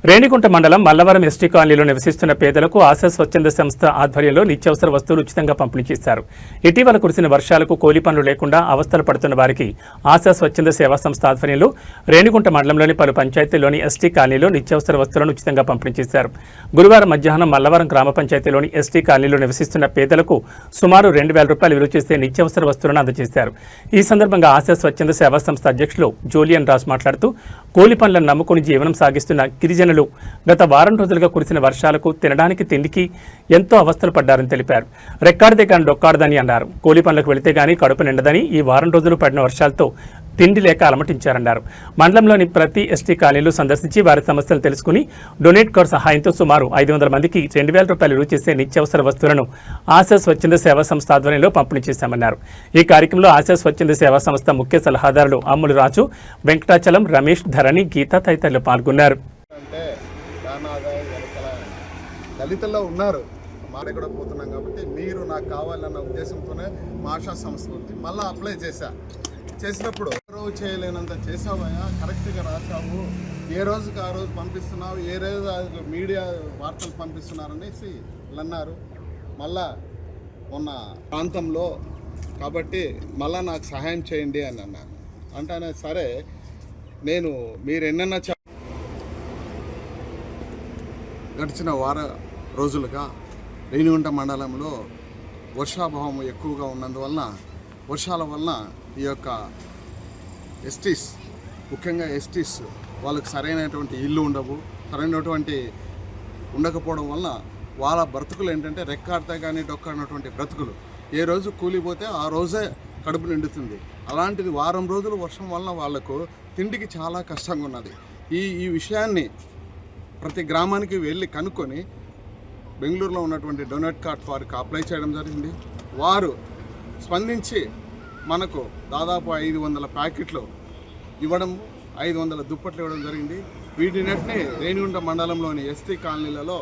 రేణిగుంట మండలం మల్లవరం ఎస్టీ కాలనీలో నివసిస్తున్న పేదలకు ఆశా స్వచ్ఛంద సంస్థ ఆధ్వర్యంలో నిత్యావసర వస్తువులు ఉచితంగా పంపిణీ చేశారు. ఇటీవల కురిసిన వర్షాలకు కూలీ పనులు లేకుండా అవస్థలు పడుతున్న వారికి ఆశా స్వచ్ఛంద సేవా సంస్థ ఆధ్వర్యంలో రేణిగుంట మండలంలోని పలు పంచాయతీల్లోని ఎస్టీ కాలనీలో నిత్యావసర వస్తువులను ఉచితంగా పంపిణీ చేశారు. గురువారం మధ్యాహ్నం మల్లవరం గ్రామ పంచాయతీలోని ఎస్టీ కాలనీలో నివసిస్తున్న పేదలకు సుమారు 2,000 రూపాయలు విలువ చేసే నిత్యావసర వస్తువులను అందజేశారు. ఈ సందర్భంగా ఆశా స్వచ్ఛంద సేవా సంస్థ అధ్యక్షులు జూలియన్ రాజ్ మాట్లాడుతూ కూలీ పనులను నమ్ముకుని జీవనం సాగిస్తున్న గిరిజనులు గత వారం రోజులుగా కురిసిన వర్షాలకు తినడానికి తిండికి ఎంతో అవస్థలు పడ్డారని తెలిపారు. రెక్కాడితే కానీ డొక్కాడదని అన్నారు. కూలీ పనులకు వెళితే గానీ కడుపు నిండదని ఈ వారం రోజులు పడిన వర్షాలతో తిండి లేక అలమటించారన్నారు. మండలంలోని ప్రతి ఎస్టీ కాలనీలు సందర్శించి వారి సమస్యలు తెలుసుకుని డొనేట్ కార్డు సహాయంతో సుమారు 500 మందికి 2,000 రూపాయలు విలువ చేసే నిత్యావసర వస్తువులను ఆశా స్వచ్ఛంద సేవా సంస్థ ఆధ్వర్యంలో పంపిణీ చేశామన్నారు. ఈ కార్యక్రమంలో ఆశా స్వచ్ఛంద సేవా సంస్థ ముఖ్య సలహాదారులు అమ్ములు రాజు, వెంకటాచలం, రమేష్, ధరణి, గీత తదితరులు పాల్గొన్నారు. దళితుల్లో ఉన్నారు మాడగడ పోతున్నాం కాబట్టి మీరు నాకు కావాలన్న ఉద్దేశంతోనే మాషా సంస్థ ఉంది. మళ్ళీ అప్లై చేసినప్పుడు రోజు చేయలేనంత చేసావయ్యా, కరెక్ట్గా రాసావు, ఏ రోజుకి ఆ రోజు పంపిస్తున్నావు, ఏ రోజు మీడియా వార్తలు పంపిస్తున్నారనేసి అన్నారు. మళ్ళా ఉన్న ప్రాంతంలో కాబట్టి మళ్ళా నాకు సహాయం చేయండి అని అన్నాను. అంటేనే సరే నేను మీరు ఎన్నన్నా గడిచిన రోజులుగా రేణిగుంట మండలంలో వర్షాభావం ఎక్కువగా ఉన్నందువలన వర్షాల వలన ఈ యొక్క ఎస్టీస్, ముఖ్యంగా ఎస్టీస్ వాళ్ళకి సరైనటువంటి ఇల్లు ఉండకపోవడం వలన వాళ్ళ బ్రతుకులు ఏంటంటే రెక్కాడితే కానీ డొక్కడినటువంటి బ్రతుకులు. ఏ రోజు కూలిపోతే ఆ రోజే కడుపు నిండుతుంది. అలాంటిది వారం రోజులు వర్షం వలన వాళ్లకు తిండికి చాలా కష్టంగా ఉన్నది. ఈ విషయాన్ని ప్రతి గ్రామానికి వెళ్ళి కనుక్కొని బెంగళూరులో ఉన్నటువంటి డొనేట్ కార్డ్ వారికి అప్లై చేయడం జరిగింది. వారు స్పందించి మనకు దాదాపు 500 ప్యాకెట్లు ఇవ్వడం, 500 దుప్పట్లు ఇవ్వడం జరిగింది. వీటినటిని రేణిగుంట మండలంలోని ఎస్టీ కాలనీలలో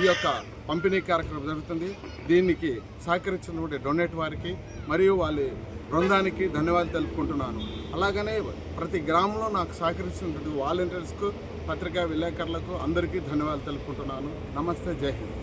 ఈ యొక్క పంపిణీ కార్యక్రమం జరుగుతుంది. దీనికి సహకరించినటువంటి డొనేట్ వారికి మరియు వాళ్ళ బృందానికి ధన్యవాదాలు తెలుపుకుంటున్నాను. అలాగనే ప్రతి గ్రామంలో నాకు సహకరించినటువంటి వాలంటీర్స్కు, పత్రికా విలేకరులకు అందరికీ ధన్యవాదాలు తెలుపుకుంటున్నాను. నమస్తే, జై హింద్.